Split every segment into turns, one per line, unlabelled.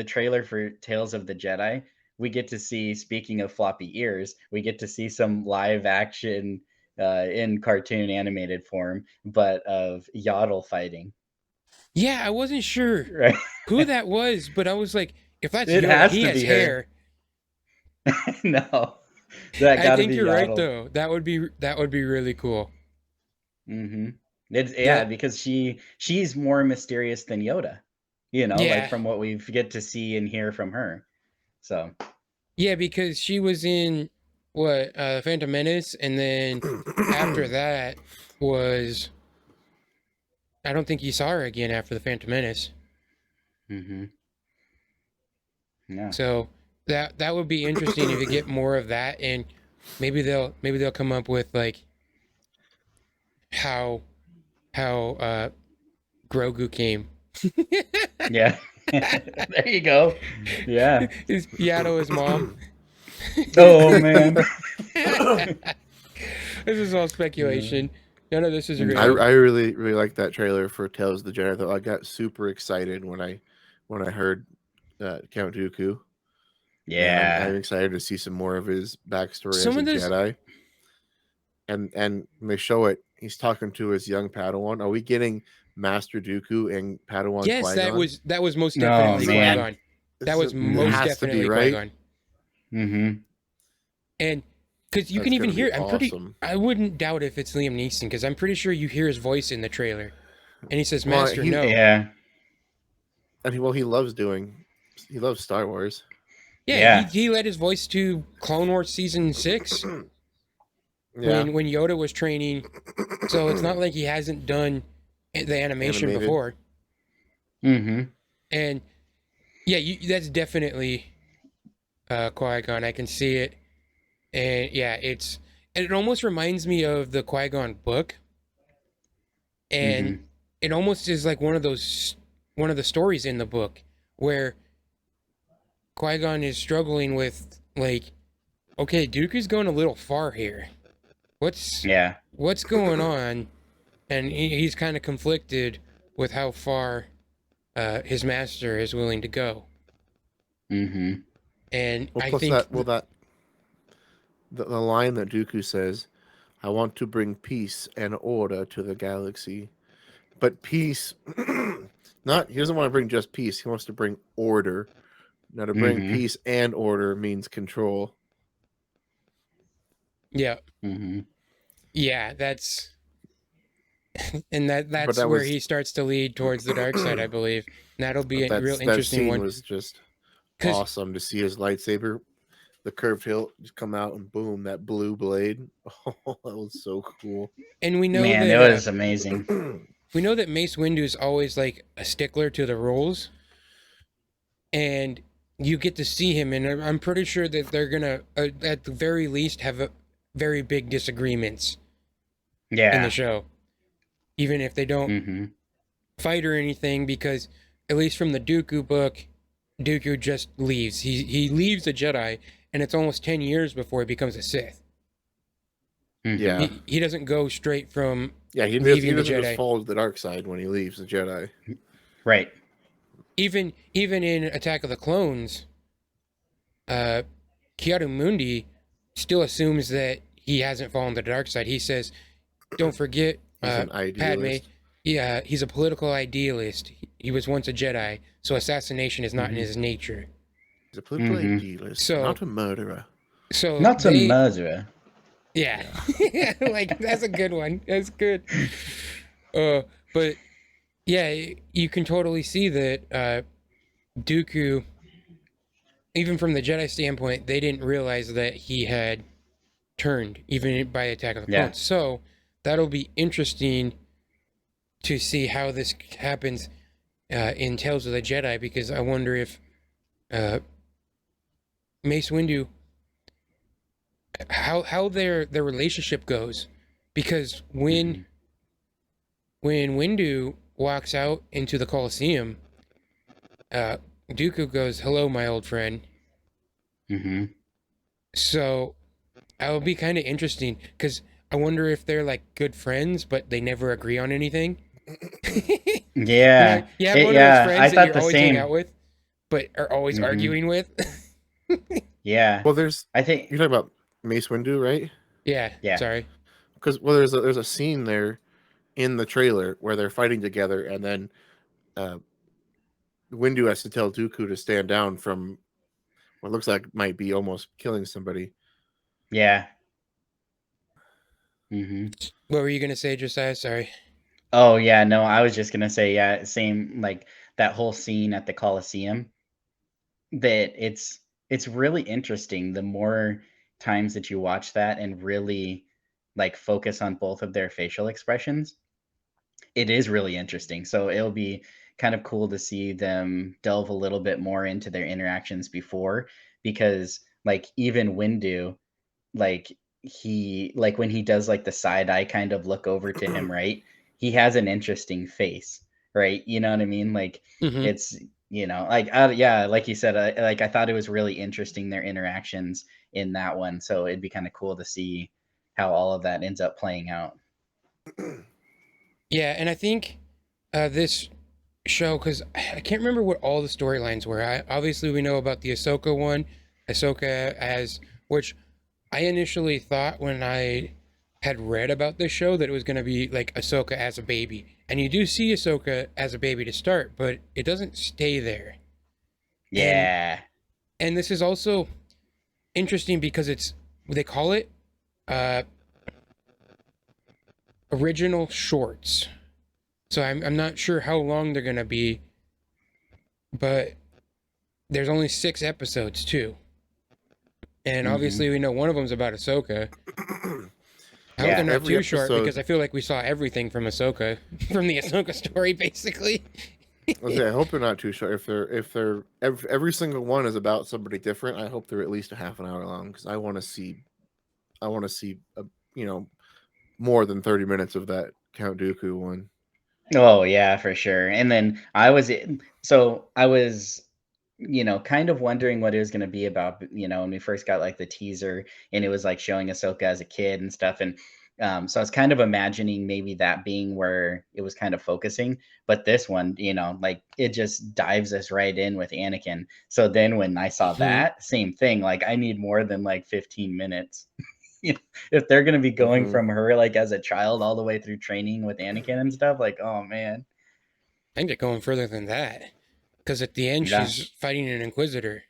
the trailer for Tales of the Jedi, we get to see, speaking of floppy ears, we get to see some live action in cartoon animated form, but of Yaddle fighting.
Yeah, I wasn't sure
Right?
who that was, but I was like, if that's
It
Yoda,
has
he
to
has
be her.
hair.
No, that
I
got to
think
be
you're right
Yaddle.
though. That would be really cool.
Hmm. It's
Yeah,
because she's more mysterious than Yoda, like
yeah,
from what we get to see and hear from her. So
yeah, because she was in what Phantom Menace, and then after that was I don't think you saw her again after the Phantom Menace.
hmm yeah.
So that would be interesting if you get more of that, and maybe they'll come up with like how how Grogu came.
Yeah. There you go. Yeah.
Is Yaddle his mom?
Oh man.
This is all
Yeah.
speculation. None of this is
I
real.
Mhm.
really really like that trailer for Tales of the Jedi. Though I got super excited when I heard Count Dooku, and I'm
Yeah.
excited to see some more of his backstory as
Some
a
of this,
Jedi. And when they show it, he's talking to his young Padawan. Are we getting Master Dooku and Padawan
yes, that
Qui-Gon?
was that was most
Oh
definitely
This is
man.
Qui-Gon. That
this
was
is it
most
Mhm.
has to be
definitely
right.
Qui-Gon.
Mhm.
And because you can
That's
even
gonna be
hear,
awesome.
I wouldn't doubt if it's Liam Neeson because I'm pretty sure you hear his voice in the trailer, and he says,
Well,
"Master,
he
no."
Yeah.
and he loves Star Wars.
Yeah, he
Yeah.
he led his voice to Clone Wars season 6
Yeah,
when Yoda was training. So it's not like he hasn't done the animation
animated.
before.
Mhm.
And yeah, that's definitely Qui-Gon. I can see it, and yeah, and it almost reminds me of the Qui-Gon book, and
Mhm.
it almost is like one of the stories in the book where Qui-Gon is struggling with like, okay, Dooku's going a little far here. What's
Yeah.
what's going on? And he's kind of conflicted with how far his master is willing to go.
Mhm.
And
Well,
I
plus
think,
that the line that Dooku says, "I want to bring peace and order to the galaxy," but peace, not he doesn't want to bring just peace. He wants to bring order. Now, to bring
Mhm.
peace and order means control.
yeah,
Mhm.
yeah, and
But
that's
that
where
was
he starts to lead towards the dark side, I believe. And that'll be a real
that
interesting
scene
one
was just
because,
awesome to see his lightsaber, the curved hilt, just come out and boom, that blue blade. Oh, that was so cool.
and
Man, it was amazing.
we know that Mace Windu is always like a stickler to the rules, and you get to see him, and I'm pretty sure that they're gonna, at the very least, have very big disagreements in the
Yeah.
show, even if they don't
Mhm.
fight or anything, because at least from the Dooku book, Dooku just leaves. He leaves the Jedi, and it's almost 10 years before he becomes a Sith.
Mhm.
Yeah,
He doesn't go straight from
yeah. He
leaving the
doesn't just
Jedi.
fall to the dark side when he leaves the Jedi.
Right.
Even in Attack of the Clones, uh, Kiadu Mundi still assumes that he hasn't fallen to the dark side. He says, "Don't forget,
He's an
Padme.
idealist.
Yeah, he's a political idealist. He was once a Jedi, so assassination is not in
Mhm.
his nature."
He's a political
Mhm.
idealist,
So,
not a murderer.
so
Not a
they,
murderer.
yeah,
Yeah.
like that's a good one. That's good. Uh, but yeah, you can totally see that Dooku, even from the Jedi standpoint, they didn't realize that he had turned, even by Attack of the
Yeah.
Clones. So that'll be interesting to see how this happens in Tales of the Jedi, because I wonder if uh, Mace Windu, how their relationship goes, because
Mhm.
when Windu walks out into the Colosseum, uh, Dooku goes, "Hello, my old friend."
Mhm.
So that would be kind of interesting because I wonder if they're like good friends, but they never agree on anything.
Yeah.
You have one of those
Yeah, I
friends that
thought
you
the
always hang out
same.
with, but are always
Mhm.
arguing with.
Yeah.
Well, there's
I think
you're talking about Mace Windu, right?
Yeah,
Yeah.
sorry.
Because there's a scene there in the trailer where they're fighting together, and then uh, Windu has to tell Dooku to stand down from what looks like might be almost killing somebody.
Yeah. Mhm.
What were you gonna say, Josiah? Sorry.
Oh, yeah, no, I was just gonna say, yeah, same, like, that whole scene at the Colosseum, that it's really interesting the more times that you watch that and really, like, focus on both of their facial expressions, it is really interesting. So it'll be kind of cool to see them delve a little bit more into their interactions before, because, like, even Windu, like, when he does, like, the side eye kind of look over to him, right? He has an interesting face, right? You know what I mean? Like,
Mm-hmm.
it's, like, yeah, like you said, I thought it was really interesting, their interactions in that one, so it'd be kinda cool to see how all of that ends up playing out.
Yeah, and I think this show, because I can't remember what all the storylines were. Obviously, we know about the Ahsoka one, Ahsoka as, which I initially thought when I had read about this show that it was going to be like Ahsoka as a baby. And you do see Ahsoka as a baby to start, but it doesn't stay there. And
Yeah.
and this is also interesting because it's, they call it uh original shorts. So I'm not sure how long they're going to be, but there's only 6 episodes too. And
Mhm.
obviously we know one of them's about Ahsoka. I hope they're
Yeah.
not
Every
too short because
episode,
I feel like we saw everything from Ahsoka, from the Ahsoka story, basically.
I hope they're not too short. If every single one is about somebody different, I hope they're at least a half an hour long because I want to see you know more than 30 minutes of that Count Dooku one.
Oh, yeah, for sure. And then I was, kind of wondering what it was gonna be about, when we first got, like, the teaser and it was, like, showing Ahsoka as a kid and stuff, and, so I was kind of imagining maybe that being where it was kind of focusing, but this one, like, it just dives us right in with Anakin. So then when I saw
Hmm.
that, same thing, like, I need more than, like, 15 minutes. You know, if they're gonna be going
Hmm.
from her, like, as a child all the way through training with Anakin and stuff, like, oh, man.
I think they're going further than that. Because at the end,
Yeah.
she's fighting an Inquisitor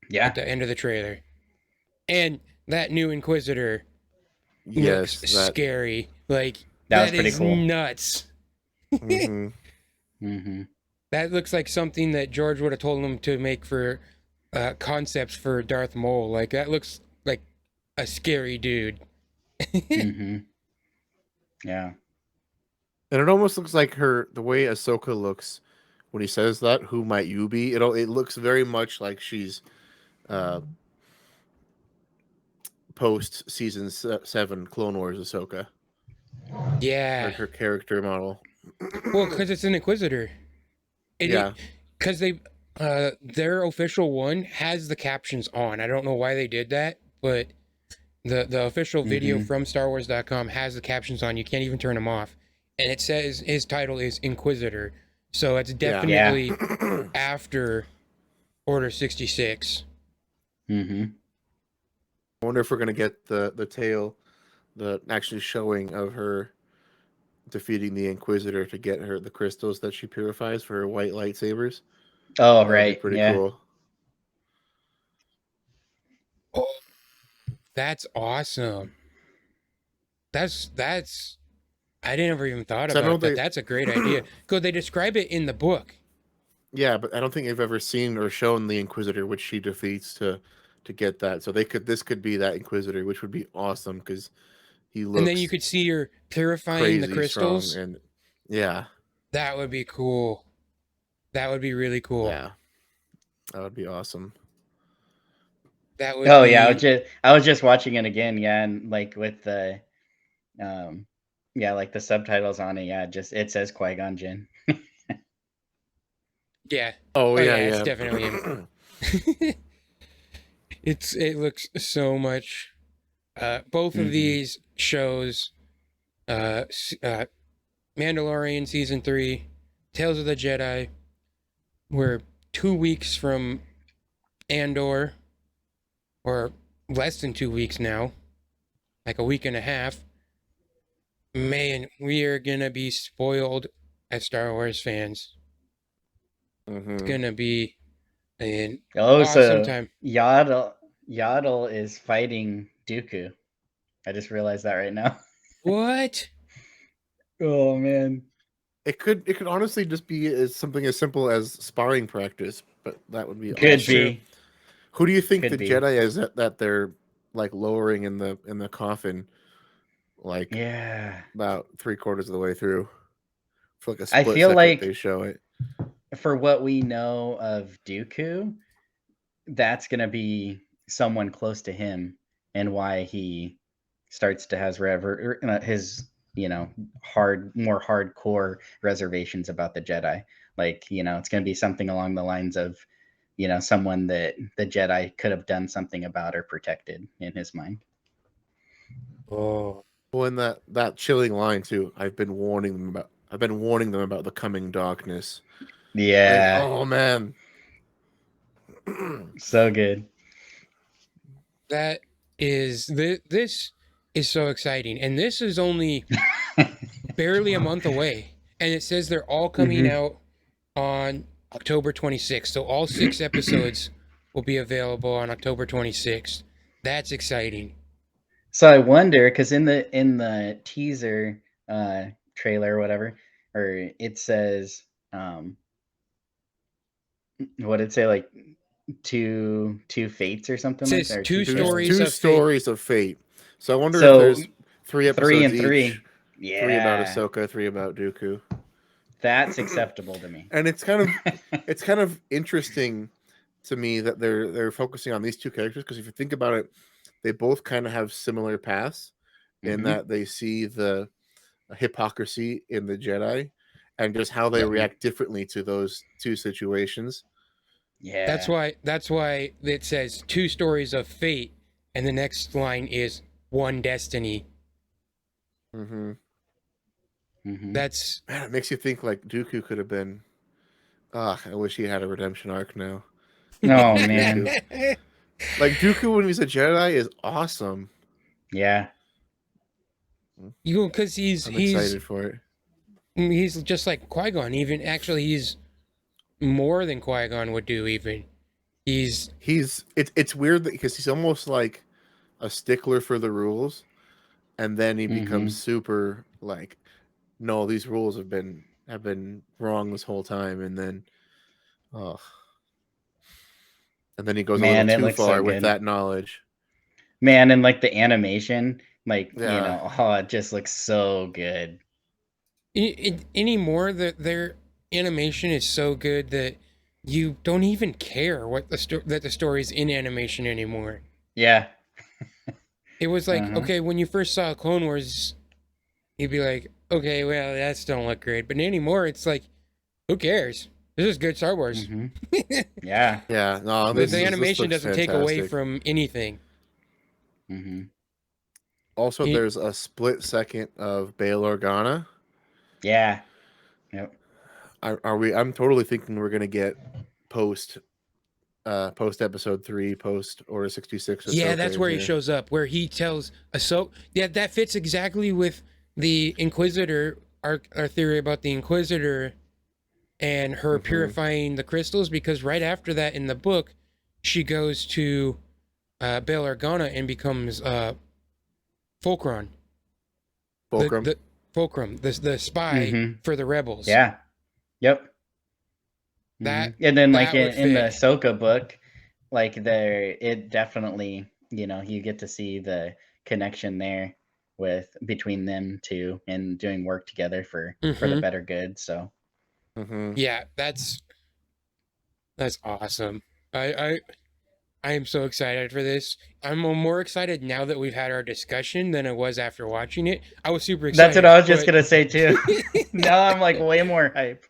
at
Yeah.
the end of the trailer. And that new Inquisitor looks
Yes, that.
scary. Like,
That was
that
pretty
is
cool.
nuts.
Hmm.
Mhm.
That looks like something that George would have told him to make for concepts for Darth Maul. Like, that looks like a scary dude.
Mhm. Yeah.
And it almost looks like the way Ahsoka looks when he says that. Who might you be? It looks very much like she's uh, post season 7 Clone Wars Ahsoka.
Yeah.
Her character model.
Well, because it's an Inquisitor.
Yeah.
Because they, their official one has the captions on. I don't know why they did that, but the official video
Mhm.
from StarWars.com has the captions on. You can't even turn them off, and it says his title is Inquisitor, so it's
Yeah.
Yeah.
definitely after Order 66.
Mhm.
I wonder if we're gonna get the tale, the actually showing of her defeating the Inquisitor to get her the crystals that she purifies for her white lightsabers.
Oh,
That would be
right.
pretty
Yeah.
cool.
Oh, that's awesome. That's I never even thought
So I know
about that.
they,
That's a great idea. Because they describe it in the book.
yeah, but I don't think they've ever seen or shown the Inquisitor, which she defeats to get that. So this could be that Inquisitor, which would be awesome because he
And then you
looks
could see her purifying the
crazy strong
crystals.
and yeah,
That would be cool. That would be really cool.
yeah, that would be awesome.
That would
Oh, yeah,
be,
I was just watching it again, yeah, and, like, with the, um yeah, like, the subtitles on it, yeah, just it says Qui-Gon Jinn.
yeah.
Oh
Oh
yeah,
yeah, it's definitely him.
yeah.
It looks so much. Both of
Mhm.
these shows, Mandalorian season 3, Tales of the Jedi, were 2 weeks from Andor, or less than 2 weeks now, like a week and a half. Man, we are gonna be spoiled as Star Wars fans. It's gonna be an
Oh,
awesome
so
time.
Yaddle is fighting Dooku. I just realized that right now.
What?
Oh man.
It could honestly just be as something as simple as sparring practice, but that would be
Could
That's
awesome.
true.
be.
Who do you think
Could
the
be.
Jedi is that they're like lowering in the coffin, like
Yeah.
about 3/4 of the way through? For like a
I
split
feel
second,
like
they show it.
for what we know of Dooku, that's gonna be someone close to him, and why he starts to has his more hardcore reservations about the Jedi. Like it's gonna be something along the lines of someone that the Jedi could have done something about or protected in his mind.
Oh,
Well, in that chilling line too, I've been warning them about the coming darkness. Like,
Yeah,
oh man.
so good.
that is this is so exciting, and this is only barely a month away, and it says they're all coming out on October 26th. So all 6 episodes will be available on October 26th. That's exciting.
So I wonder, because in the teaser trailer or whatever, or it says what did it say, like two fates or
It
something like
says
that, or
two
two
stories
Two
of fate.
stories of fate. So I wonder if
So
there's 3
three
episodes
and
each.
three.
3 about
Yeah,
Ahsoka, 3 about Dooku.
that's acceptable to me.
And it's kind of interesting to me that they're focusing on these 2 characters, because if you think about it, they both kind of have similar paths in
Mhm.
that they see the hypocrisy in the Jedi and just how they
Mhm.
react differently to those 2 situations.
That's
Yeah.
why it says 2 stories of fate, and the next line is 1 destiny.
Mm-hmm.
Mhm.
That's
Man, it makes you think like Dooku could have been. Ah, I wish he had a redemption arc now.
Oh
Love
man.
Dooku. Like Dooku when he's a Jedi is awesome.
Yeah.
because
I'm excited for it.
he's just like Qui-Gon. Even actually, he's more than Qui-Gon would do. Even he's
It's weird because he's almost like a stickler for the rules, and then he becomes
Mhm.
super like, no, these rules have been wrong this whole time, and then oh, and then he goes a little
Man, it
too
looks so
far with
good.
that knowledge.
Man, and like the animation, like
Yeah,
oh, it just looks so good.
anymore that their animation is so good that you don't even care what that the story's in animation anymore.
Yeah.
It was like,
Uh-huh.
okay, when you first saw Clone Wars, you'd be like, okay, well, that don't look great. But anymore, it's like, who cares? This is good Star Wars.
Mhm. Yeah.
yeah. No,
The
this
animation
looks
doesn't take away
fantastic.
from anything.
Mhm.
Also,
It-
there's a split second of Bail Organa.
Yeah. Yep.
Are we? I'm totally thinking we're gonna get post episode 3, post Order 66
yeah,
Ahsoka
that's
in
where he
here.
shows up, where he tells Ahsoka. Yeah, that fits exactly with the Inquisitor, our theory about the Inquisitor and her purifying the crystals, because right after that in the book, she goes to Bail Organa and becomes Fulcron,
Fulcrum.
the Fulcrum, the spy
Mhm.
for the rebels.
Yeah. Yep.
That
And then like
that would
in the
fit.
Ahsoka book, like there it definitely, you get to see the connection there with between them two and doing work together for the
Hmm.
better good. So
Mm-hmm.
Yeah, that's awesome. I I am so excited for this. I'm more excited now that we've had our discussion than I was after watching it. I was super
that's what
excited,
I was just
but
gonna say too. Now I'm like way more hype.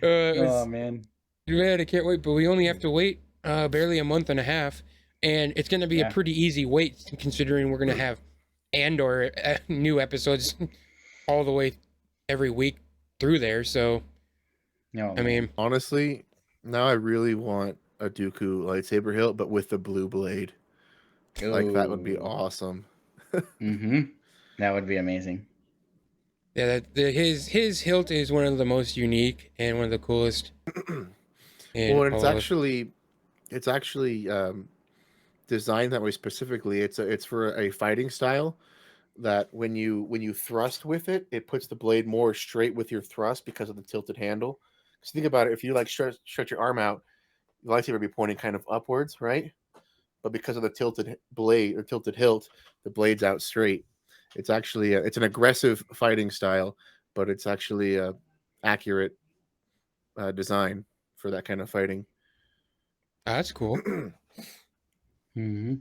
Oh man.
man, I can't wait. But we only have to wait barely a month and a half, and it's going to be a
Yeah.
pretty easy wait considering we're going to have Andor new episodes all the way every week through there. So
Oh,
I mean,
man.
Honestly, now I really want a Dooku lightsaber hilt, but with the blue blade. Like that would be
Ooh.
awesome.
Mm-hmm. That would be amazing.
yeah, his hilt is one of the most unique and one of the coolest in
Well, and
all of.
it's actually designed that way specifically. It's for a fighting style that when you thrust with it, it puts the blade more straight with your thrust because of the tilted handle. Because think about it, if you like stretch your arm out, the lightsaber would be pointing kind of upwards, right? But because of the tilted blade or tilted hilt, the blade's out straight. It's actually it's an aggressive fighting style, but it's actually a accurate design for that kind of fighting.
That's cool.
Mm-hmm.